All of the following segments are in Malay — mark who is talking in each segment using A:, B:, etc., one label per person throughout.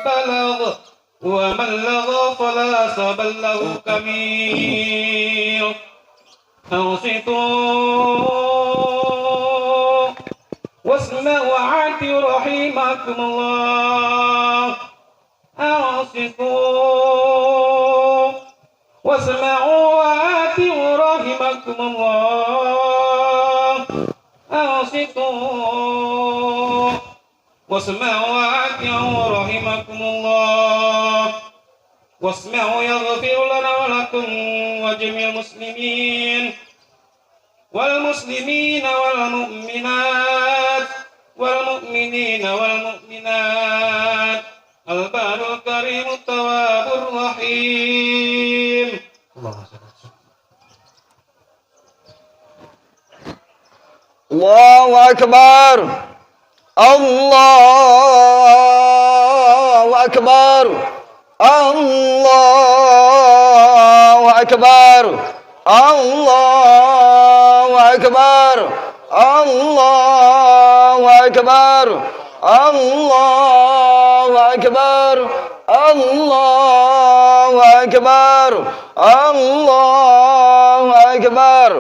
A: بلغ ومن لغى فلا سبل له كبير أنصتوا واسمعوا وعاتوا رحمكم الله أنصتوا واسمعوا وعاتوا رحمكم الله أنصتوا واسمعوا وعاتوا رحمكم الله واسمعوا يغفر لنا ولكم وجميع المسلمين والمسلمين والمؤمنات والمؤمنين والمؤمنات البار الكريم التواب الرحيم.
B: الله أكبر الله أكبر الله أكبر الله أكبر الله أكبر الله أكبر الله أكبر الله أكبر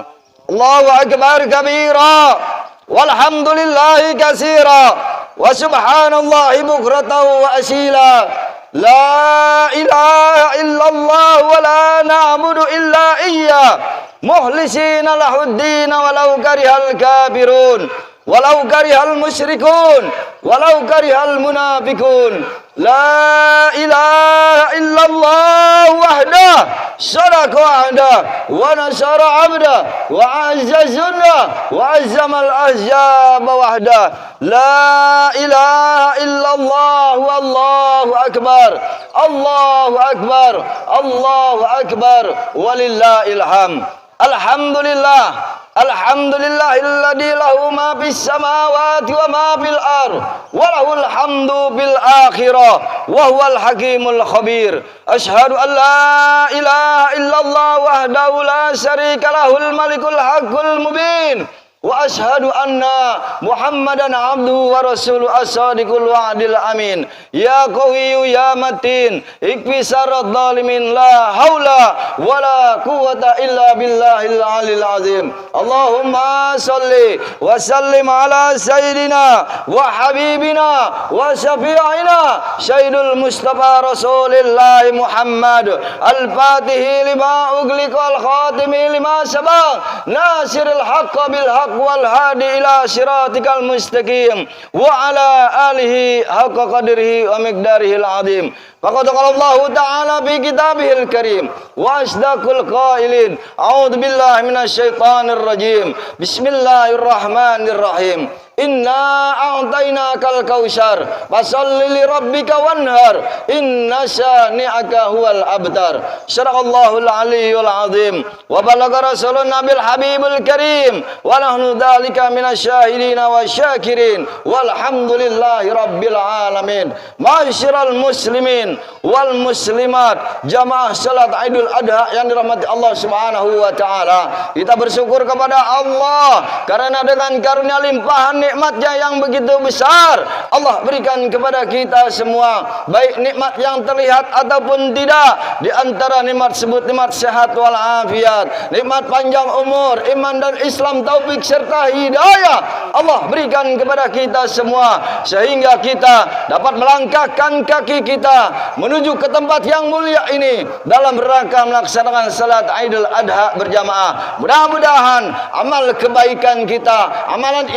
B: الله أكبر كبيرا والحمد لله كثيرا وسبحان الله بكرة وأصيلا لا إله إلا الله ولا نعبد إلا إياه مخلصين له الدين ولو كره الكافرون ولو كره المشركون ولو كره المنافقون لا إله إلا الله وحده صدق وعده ونصر عبده وعز جنده وعزم الأحزاب وحده لا إله إلا الله والله أكبر الله أكبر الله أكبر ولله الحمد. الحمد لله الحمد لله الذي له ما في السماوات وما في الأرض وله الحمد في الآخرة وهو الحكيم الخبير. أشهد أن لا إله إلا الله وحده لا شريك له الملك الحق المبين وأشهد أن محمدا عبده ورسوله الصادق الوعد الأمين. يا قوي يا متين اكفي شر الظالمين لا حول ولا قوة إلا بالله العلي العظيم. اللهم صل وسلم على سيدنا وحبيبنا وشفيعنا سيد المصطفى رسول الله محمد الفاتح لما أغلق والخاتم لما سبق ناصر الحق بالحق والهادي إلى صراطك المستقيم وعلى آله حق قدره ومقداره العظيم. فقد قال الله تعالى في كتابه الكريم وأصدق القائلين أعوذ بالله من الشيطان الرجيم بسم الله الرحمن الرحيم إنا أعطيناك الكوثر فصل لربك وانهر إن شانئك هو الأبتر. صدق الله العلي العظيم وبلغ رسولنا بالحبيب الكريم ونحن ذلك من الشاهدين والشاكرين والحمد لله رب العالمين. معاشر المسlimin wal muslimat jamaah salat Idul Adha yang dirahmati Allah Subhanahu wa taala, kita bersyukur kepada Allah karena dengan karunia limpahan nikmatnya yang begitu besar Allah berikan kepada kita semua, baik nikmat yang terlihat ataupun tidak. Di antara nikmat tersebut nikmat sehat wal afiat, nikmat panjang umur, iman dan Islam, taufik serta hidayah Allah berikan kepada kita semua sehingga kita dapat melangkahkan kaki kita menuju ke tempat yang mulia ini dalam rangka melaksanakan salat Idul Adha berjamaah. Mudah-mudahan amal kebaikan kita, amalan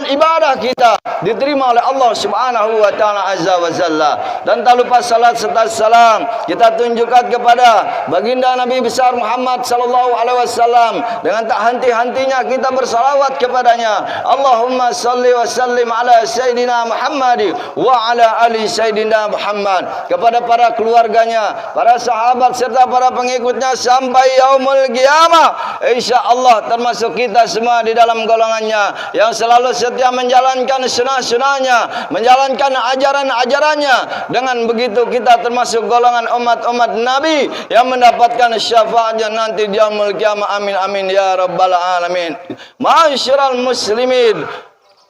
B: ibadah kita diterima oleh Allah Subhanahu wa taala azza wa jalla. Dan tak lupa salat serta salam kita tunjukkan kepada baginda Nabi besar Muhammad sallallahu alaihi wasallam dengan tak henti-hentinya kita bersalawat kepadanya. Allahumma salli wa sallim ala sayyidina Muhammad wa ala ali sayyidina Muhammad, kepada para keluarganya, para sahabat serta para pengikutnya sampai yaumul qiyamah. Insyaallah termasuk kita semua di dalam golongannya yang selalu setia menjalankan sunnah-sunnahnya, menjalankan ajaran-ajarannya. Dengan begitu kita termasuk golongan umat-umat Nabi yang mendapatkan syafaatnya nanti di yaumul qiyamah. Amin amin ya rabbal alamin. Ma'asyiral muslimin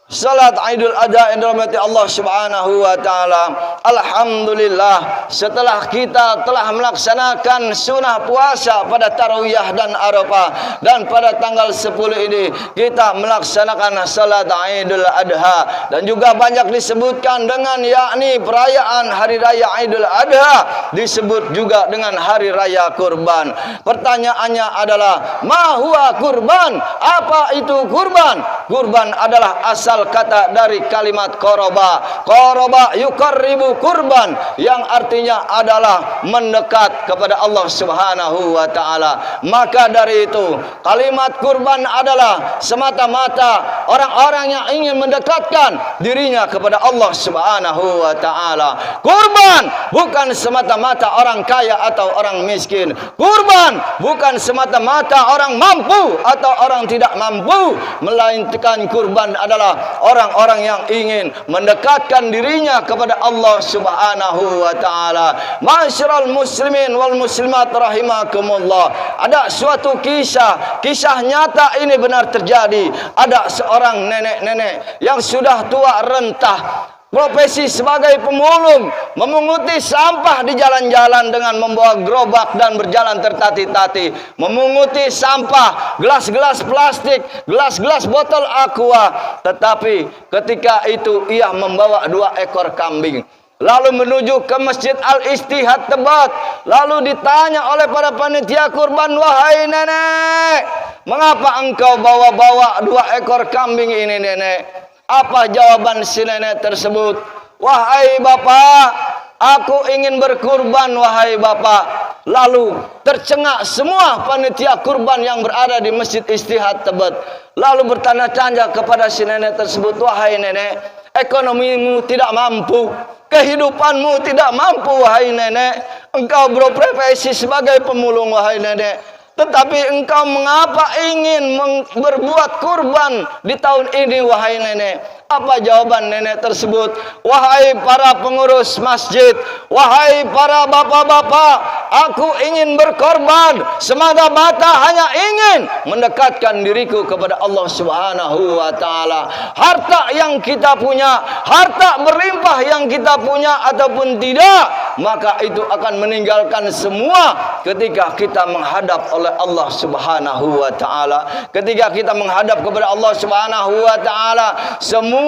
B: salat Idul Adha yang dirahmati Allah Subhanahu wa taala. Alhamdulillah, setelah kita telah melaksanakan sunnah puasa pada Tarawiyah dan Arafah, dan pada tanggal 10 ini kita melaksanakan salat Idul Adha, dan juga banyak disebutkan dengan yakni perayaan hari raya Idul Adha, disebut juga dengan hari raya kurban. Pertanyaannya adalah, ma huwa kurban? Apa itu kurban? Kurban adalah asal kata dari kalimat qoroba. Qoroba yuqarribu kurban, yang artinya adalah mendekat kepada Allah Subhanahu wa taala. Maka dari itu, kalimat kurban adalah semata-mata orang-orang yang ingin mendekatkan dirinya kepada Allah Subhanahu wa taala. Kurban bukan semata-mata orang kaya atau orang miskin. Kurban bukan semata-mata orang mampu atau orang tidak mampu, melainkan kurban adalah orang-orang yang ingin mendekatkan dirinya kepada Allah Subhanahu wa taala. Ma'asyiral muslimin wal muslimat rahimakumullah. Ada suatu kisah nyata ini benar terjadi. Ada seorang nenek-nenek yang sudah tua rentah, profesi sebagai pemulung, memunguti sampah di jalan-jalan dengan membawa gerobak dan berjalan tertati-tati, memunguti sampah, gelas-gelas plastik, gelas-gelas botol aqua. Tetapi ketika itu ia membawa 2 ekor kambing, lalu menuju ke Masjid Al-Istihad Tebet. Lalu ditanya oleh para panitia kurban, wahai nenek, mengapa engkau bawa-bawa 2 ekor kambing ini nenek? Apa jawaban si nenek tersebut? Wahai bapak, aku ingin berkurban wahai bapak. Lalu tercengak semua panitia kurban yang berada di Masjid Istihad Tebet. Lalu bertanya-tanya kepada si nenek tersebut, wahai nenek, ekonomimu tidak mampu, kehidupanmu tidak mampu wahai nenek. Engkau berprofesi sebagai pemulung wahai nenek, tetapi engkau mengapa ingin berbuat kurban di tahun ini wahai nenek? Apa jawaban nenek tersebut? Wahai para pengurus masjid, wahai para bapak-bapak, aku ingin berkorban semata-mata hanya ingin mendekatkan diriku kepada Allah Subhanahu wa taala. Harta yang kita punya, harta berlimpah yang kita punya ataupun tidak, maka itu akan meninggalkan semua ketika kita menghadap oleh Allah Subhanahu wa taala. Ketika kita menghadap kepada Allah Subhanahu wa taala, semua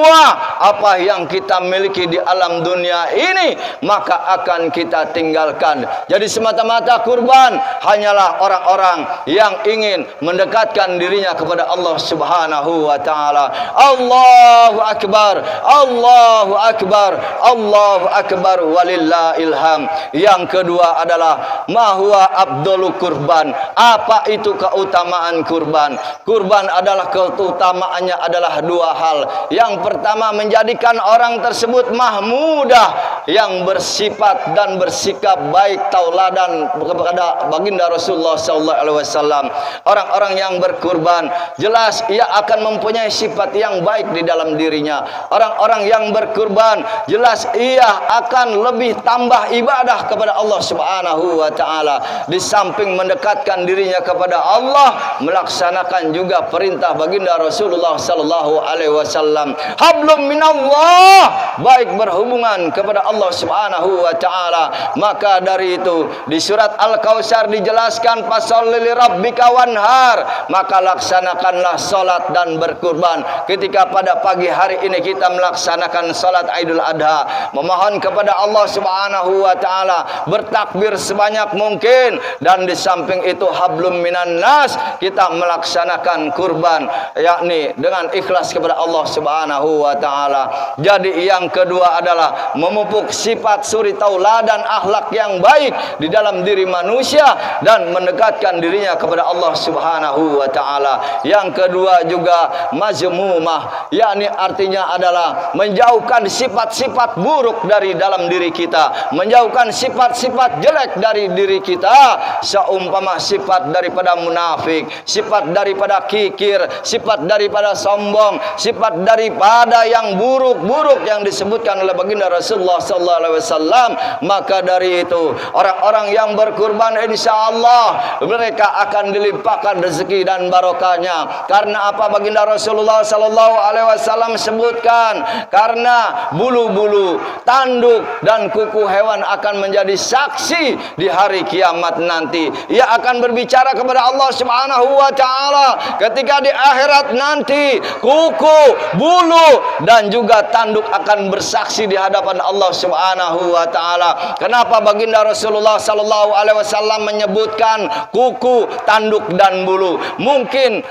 B: apa yang kita miliki di alam dunia ini maka akan kita tinggalkan. Jadi semata-mata kurban hanyalah orang-orang yang ingin mendekatkan dirinya kepada Allah Subhanahu wa taala. Allahu akbar, Allahu akbar, Allahu akbar walillahil hamd. Yang kedua adalah ma huwa afdhalu kurban. Apa itu keutamaan kurban? Kurban adalah keutamaannya adalah 2 hal. Yang pertama, menjadikan orang tersebut mahmudah, yang bersifat dan bersikap baik tauladan kepada baginda Rasulullah sallallahu alaihi wasallam. Orang-orang yang berkurban jelas ia akan mempunyai sifat yang baik di dalam dirinya. Orang-orang yang berkurban jelas ia akan lebih tambah ibadah kepada Allah Subhanahu wa taala. Di samping mendekatkan dirinya kepada Allah, melaksanakan juga perintah baginda Rasulullah sallallahu alaihi wasallam. Hablum minallah, baik berhubungan kepada Allah Subhanahu wa taala. Maka dari itu di surat Al-Kautsar dijelaskan, fasholli li rabbika wanhar, maka laksanakanlah salat dan berkurban. Ketika pada pagi hari ini kita melaksanakan salat Idul Adha, memohon kepada Allah Subhanahu wa taala, bertakbir sebanyak mungkin, dan di samping itu hablum minan nas, kita melaksanakan kurban yakni dengan ikhlas kepada Allah Subhanahu wa taala. Jadi yang kedua adalah memupuk sifat suri tauladan akhlak yang baik di dalam diri manusia dan mendekatkan dirinya kepada Allah Subhanahu wa taala. Yang kedua juga mazmumah, yakni artinya adalah menjauhkan sifat-sifat buruk dari dalam diri kita, menjauhkan sifat-sifat jelek dari diri kita, seumpama sifat daripada munafik, sifat daripada kikir, sifat daripada sombong, sifat daripada ada yang buruk-buruk yang disebutkan oleh baginda Rasulullah sallallahu alaihi wasallam. Maka dari itu orang-orang yang berkurban insyaallah mereka akan dilimpahkan rezeki dan barokahnya. Karena apa baginda Rasulullah sallallahu alaihi wasallam sebutkan? Karena bulu-bulu, tanduk dan kuku hewan akan menjadi saksi di hari kiamat nanti. Ia akan berbicara kepada Allah Subhanahu wa taala ketika di akhirat nanti. Kuku, bulu dan juga tanduk akan bersaksi di hadapan Allah Subhanahu wa taala. Kenapa baginda Rasulullah sallallahu alaihi wasallam menyebutkan kuku, tanduk dan bulu? Mungkin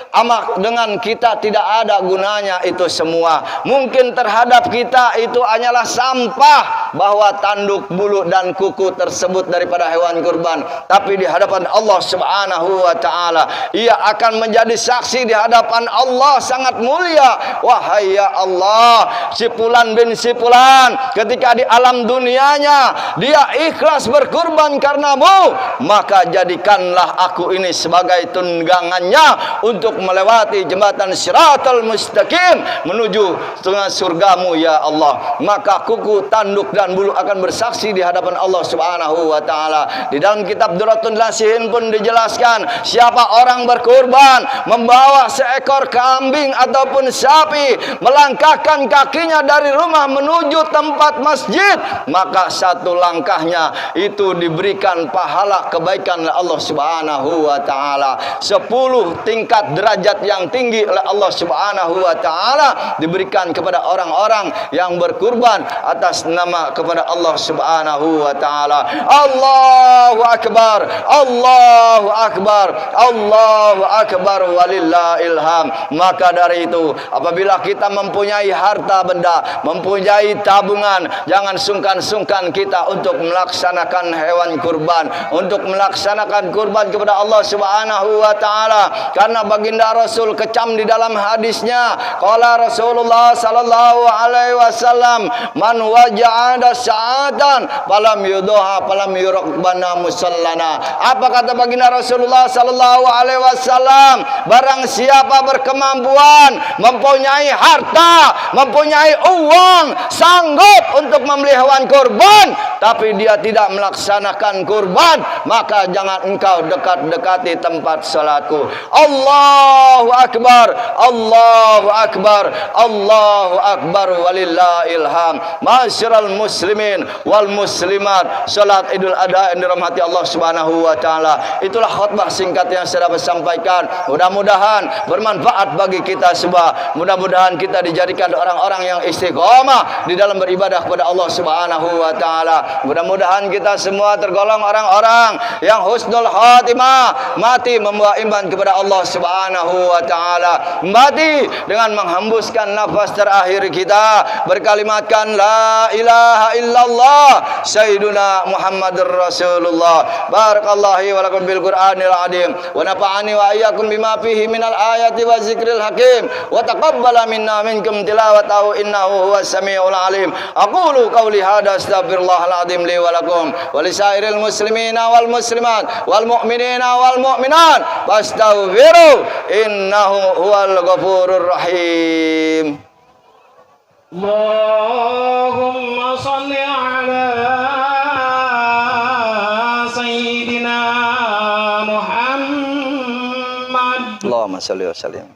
B: dengan kita tidak ada gunanya itu semua. Mungkin terhadap kita itu hanyalah sampah bahwa tanduk, bulu dan kuku tersebut daripada hewan kurban. Tapi di hadapan Allah Subhanahu wa taala ia akan menjadi saksi di hadapan Allah sangat mulia. Wahai ya Allah, si Fulan bin si Fulan ketika di alam dunianya dia ikhlas berkurban karenamu, maka jadikanlah aku ini sebagai tunggangannya untuk melewati jembatan Shiratal Mustaqim menuju dengan surgamu ya Allah. Maka kuku, tanduk dan bulu akan bersaksi di hadapan Allah Subhanahu wa taala. Di dalam kitab Duratul Nasihin pun dijelaskan, siapa orang berkurban membawa seekor kambing ataupun sapi, melangkahkan kakinya dari rumah menuju tempat masjid, maka satu langkahnya itu diberikan pahala kebaikan oleh Allah Subhanahu wa taala. 10 tingkat derajat yang tinggi oleh Allah Subhanahu wa taala diberikan kepada orang-orang yang berkurban atas nama kepada Allah Subhanahu wa taala. Allahu akbar, Allahu akbar, Allahu akbar walillahil hamd. Maka dari itu apabila kita mempunyai harta benda, mempunyai tabungan, jangan sungkan-sungkan kita untuk melaksanakan hewan kurban, untuk melaksanakan kurban kepada Allah Subhanahu wa taala. Karena baginda Rasul kecam di dalam hadisnya, qala Rasulullah sallallahu alaihi wasallam, man waja'ada sa'atan falam yudoha falam yurqbana musallana. Apa kata baginda Rasulullah sallallahu alaihi wasallam? Barang siapa berkemampuan, mempunyai harta, mempunyai uang, sanggup untuk membeli hewan kurban, tapi dia tidak melaksanakan kurban, maka jangan engkau dekat-dekati tempat salatku. Allahu akbar, Allahu akbar, Allahu akbar walillahil hamd. Masyiral muslimin wal muslimat, salat Idul Adha yang dirahmati Allah Subhanahu wa taala. Itulah khutbah singkat yang saya dapat sampaikan. Mudah-mudahan bermanfaat bagi kita semua. Mudah-mudahan kita dijadikan orang-orang yang istiqomah di dalam beribadah kepada Allah Subhanahu wa taala. Mudah-mudahan kita semua tergolong orang-orang yang husnul khatimah, mati membawa iman kepada Allah Subhanahu wa taala, mati dengan menghembuskan nafas terakhir kita berkalimatkan la ilaha illallah sayyiduna Muhammadur Rasulullah. Barakallahu wa lakum bil Qur'anil azim wa nafa'ani wa iyyakum bima fihi minal ayati wa zikril hakim wa taqabbala minna minkum tilawatahu innahu huwas samiul alim. Aqulu qawli hadza astaghfirullahal azim li wa lakum wa lisairil muslimina wal muslimat wal mu'minina wal mu'minat fastaghfiru innahu huwal ghafurur rahim.
A: Allahumma salli ala sayyidina Muhammad.
B: Allahumma salli wa sallim.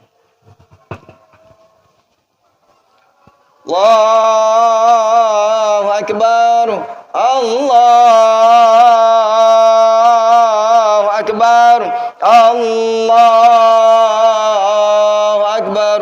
B: Allahu akbar, Allahu akbar, Allahu akbar,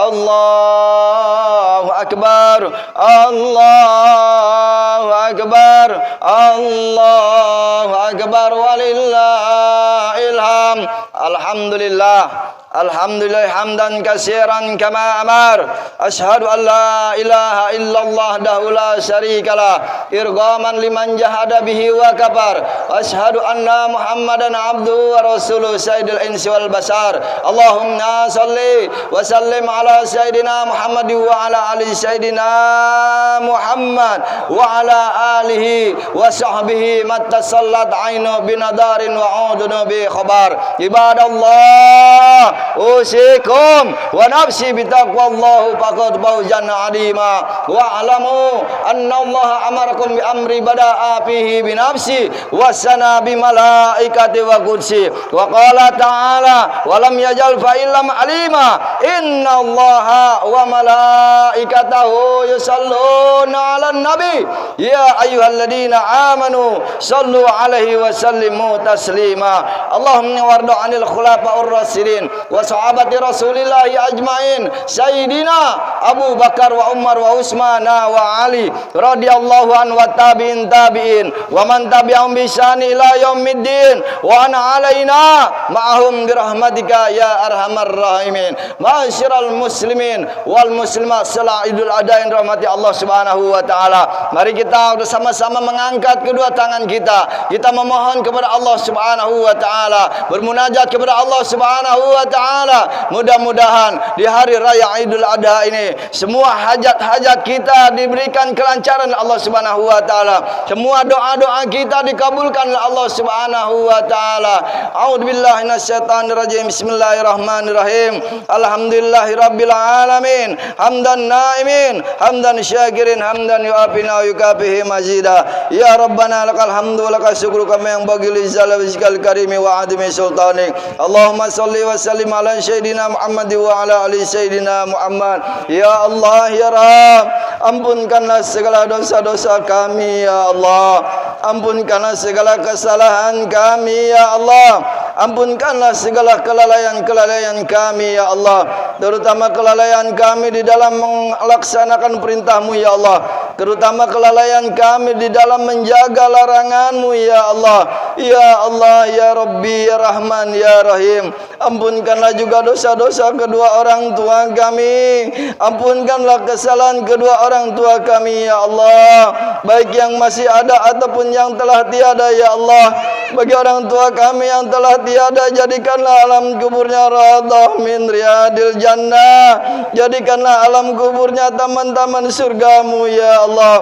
B: Allahu akbar, Allahu akbar, Allahu akbar walillahil hamd. Alhamdulillah, alhamdulillah hamdan katsiran kama amar. Asyhadu an la ilaha illallah wahdahu la syarikalah irghaman liman jahada bihi wa kafar. Asyhadu anna Muhammadan abduhu wa rasuluhu sayyidul insi wal basar. Allahumma shalli wa sallim ala sayyidina Muhammad wa ala ali sayyidina Muhammad wa ala alihi wa sahbihi mattasallat ainu binadarin wa udunu bi khabar. Ibadallah usikum wa nafsi bitaqwallahu faqad fawzan 'azima wa alamu anna Allah amarakum bi amri bada'a fihi bi nafsi wa sana bi malaikati wa qudsi wa qala ta'ala wa lam yajal fa illam alima inna Allaha wa malaikatahu yusalluna 'alan nabi ya ayyuhalladzina amanu sallu 'alaihi wa sallimu taslima Allahumma warda 'anil khulafa'ur rasyidin wa sahabati Rasulillah ajmain sayyidina Abu Bakar wa Umar wa Utsman wa Ali radhiyallahu anhu wa tabi'in wa man tabi'ahum bi ihsan ila yaumiddin wa ana alaina ma'ahum bi rahmatika ya arhamar rahimin ma'asyiral muslimin wal muslimat salat Idul Adha yang rahmati Allah Subhanahu wa taala. Mari kita bersama-sama mengangkat kedua tangan kita memohon kepada Allah Subhanahu wa taala, bermunajat kepada Allah Subhanahu wa taala. Mudah-mudahan di hari raya Idul Adha ini semua hajat-hajat kita diberikan kelancaran Allah Subhanahu wa taala. Semua doa-doa kita dikabulkan oleh Allah Subhanahu wa taala. A'udzubillahi minasyaitonir rajim. Bismillahirrahmanirrahim. Alhamdulillahirabbil alamin. Hamdan naimin, hamdan syakirin, hamdan yu'afina wa yukafihi mazida. Ya Rabbana lakal hamdu lakal syukru kama yang bagi li zalal wajhikal karimi wa adimi sultanik. Allahumma salli wa sallim ala sayyidina Muhammad wa ala ali sayyidina Muhammad. Ya Allah ya Rabb, ampunkanlah segala dosa-dosa kami ya Allah. Ampunkanlah segala kesalahan kami ya Allah. Ampunkanlah segala kelalaian-kelalaian kami ya Allah, terutama kelalaian kami di dalam melaksanakan perintah-Mu ya Allah, terutama kelalaian kami di dalam menjaga larangan-Mu ya Allah. Ya Allah ya Rabbi ya Rahman ya Rahim, ampunkanlah juga dosa-dosa kedua orang tua kami. Ampunkanlah kesalahan kedua orang tua kami ya Allah, baik yang masih ada ataupun yang telah tiada ya Allah. Bagi orang tua kami yang telah tiada, jadikanlah alam kuburnya radhah min riyadil jannah. Jadikanlah alam kuburnya taman-taman surgamu ya Allah.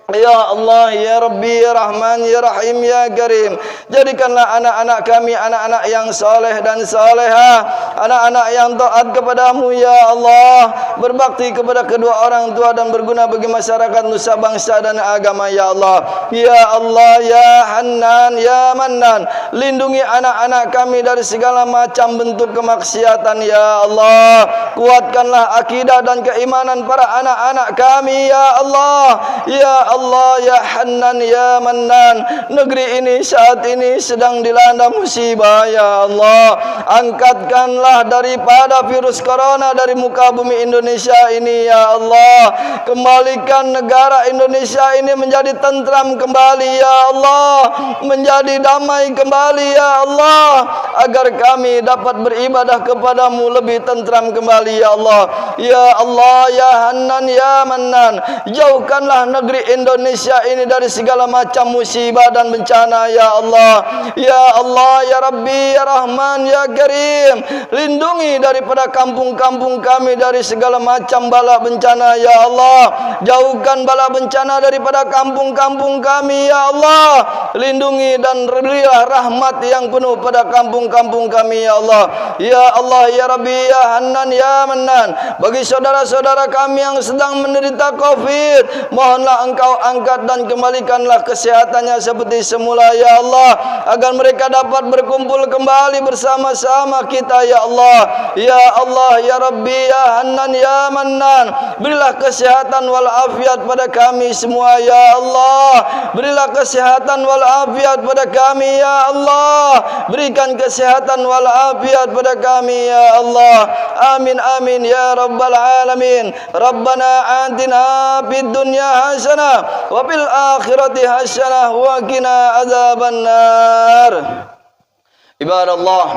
B: Ya Allah ya Rabbi ya Rahman ya Rahim ya Karim, jadikanlah anak-anak kami anak-anak yang soleh dan solehah, anak-anak yang taat kepadamu ya Allah, berbakti kepada kedua orang tua dan berguna bagi masyarakat nusa bangsa dan agama ya Allah. Ya Allah ya Hannan ya Mannan, lindungi anak-anak kami dari segala macam bentuk kemaksiatan ya Allah. Kuatkanlah akidah dan keimanan para anak-anak kami ya Allah. Ya Allah ya Hannan ya Mannan, negeri ini saat ini sedang dilanda musibah ya Allah. Angkatkanlah daripada virus corona dari muka bumi Indonesia ini ya Allah. Kembalikan negara Indonesia ini menjadi tentram kembali ya Allah, menjadi damai kembali ya Allah, agar kami dapat beribadah kepadamu lebih tentram kembali ya Allah. Ya Allah ya Hannan ya Mannan, jauhkanlah negeri Indonesia ini dari segala macam musibah dan bencana ya Allah. Ya Allah ya Rabbi ya Rahman ya Karim, lindungi daripada kampung-kampung kami dari segala macam bala bencana ya Allah. Jauhkan bala bencana daripada kampung-kampung kami ya Allah. Lindungi dan berilah rahmat yang penuh pada kampung-kampung kami ya Allah. Ya Allah ya Rabbi ya Hannan ya Mannan, bagi saudara-saudara kami yang sedang menderita COVID, mohonlah Engkau angkat dan kembalikanlah kesehatannya seperti semula ya Allah, agar mereka dapat berkumpul kembali bersama-sama kita ya Allah. Ya Allah ya Rabbi ya Hannan ya Mannan, berilah kesehatan wal afiat pada kami semua ya Allah. Berilah kesehatan wal afiat pada kami ya Allah. Berikan kesehatan wal afiat pada kami ya Allah. Amin amin ya rabbal alamin. Rabbana atina fid dunya hasanah wa fil akhirati hasanah wa qina adzabannar. Ibadallah,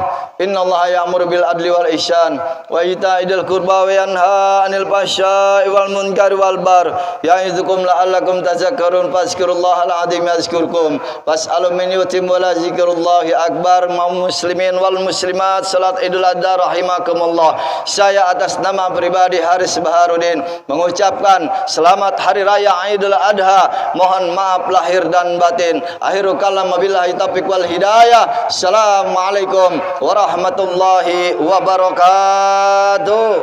B: innallaha ya'muru bil adli wal ihsan wa ita'idil qurba wa yanha 'anil fahsya'i wal munkari wal bar. Ya'izukum la'allakum tadhakkarun. Fazkurullahal 'azim yazkurkum. Fas'alu min yutim wa la zikrullahi akbar. Muslimin wal muslimat, salat Idul Adha rahimakumullah. Saya atas nama pribadi Haris Baharudin mengucapkan selamat hari raya Idul Adha. Mohon maaf lahir dan batin. Akhiru kalam wabillahi taufiq wal hidayah. Salam Wassalamualaikum warahmatullahi wabarakatuh.